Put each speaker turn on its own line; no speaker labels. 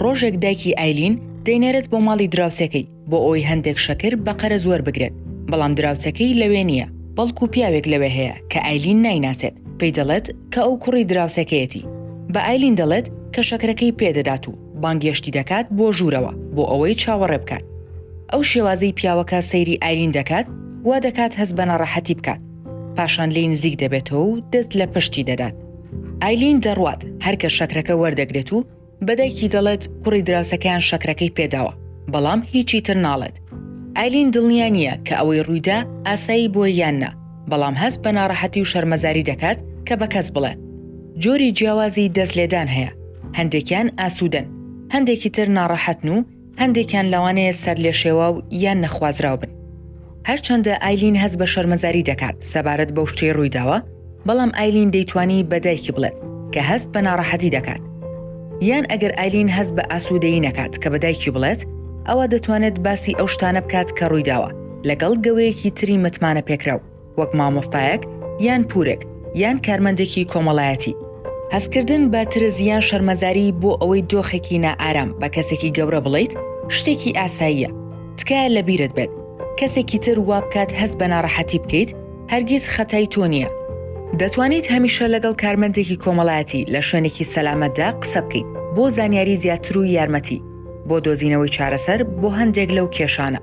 ڕۆژێک دایکی ئایلین دەینێرێت بۆ ماڵی دراوسەکەی بۆ ئەوەی هەندێک شەکر بە قەرز وەربگرێت، بەڵام دراوسەکەی لەوێ نییە، بەڵکو پیاوێک لەوێ هەیە کە ئایلین نایناسێت، پێی دەڵێت کە ئەو کوڕی دراوسەکەیەتی. بە ئایلین دەڵێت کە شەکرەکەی پێدەدات و بانگێشتی دەکات بۆ ژوورەوە بۆ ئەوەی چاوەڕێ بکات. ئەو شێوازەی پیاوەکە سەیری ئایلین دەکات وا دەکات هەست بە ناڕەحەتی بکات، پاشان لێی نزیک دەبێتەوە و دەست لە پشتی دەدات. ئایلین دەڕوات هەرکە شەکرەکە وەردەگرێت و بەدایکی دەڵێت کوڕی دراوسەکەیان شەکرەکەی پێداوە، بەڵام هیچی تر ناڵێت. ئایلین دڵنیا نییە کە ئەوەی ڕوویدا ئاسایی بووە یان نا، بەڵام هەست بە ناڕەحەتی و شەرمەزاری دەکات کە بە کەس بڵێت. جۆری جیاوازی دەستلێدان هەیە، هەندێکیان ئاسوودەن، هەندێکی تر ناڕەحەتن و هەندێکیان لەوانەیە سەر لێ شێوا و یان نەخوازراو بن. هەرچەندە ئایلین هەست بە شەرمەزاری دەکات سەبارەت بەو شتەی ڕوویداوە، بەڵام ئایلین دەیتوانی بەدایکی بڵێت کە هەست بە ناڕەحەتی دەکات. یان ئەگەر ئایلین هەست بە ئاسوودەیی نەکات کە بەدایکی بڵێت، ئەوە دەتوانێت باسی ئەو شتانە بکات کە ڕوویداوە لەگەڵ گەورەیەکی تری متمانە پێکراو، وەک مامۆستایەک یان پورێک یان کارمەندێکی کۆمەڵایەتی. هەستکردن بە ترس یان شەرمەزاری بۆ ئەوەی دۆخێکی نائارام بە کەسێکی گەورە بڵیت شتێکی ئاساییە. تکایە لەبیرت بێت کەسێکی تر وا بکات هەست بە ناڕەحەتی بکەیت هەرگیز خەتای تۆ نییە. دەتوانیت هەمیشە لەگەڵ کارمەندێکی کۆمەڵایەتی لە شوێنێکی سەلامەتدا قسە بکەیت بۆ زانیاری زیاتر و یارمەتی، بۆ دۆزینەوەی چارەسەر بۆ هەندێک لەو کێشانە.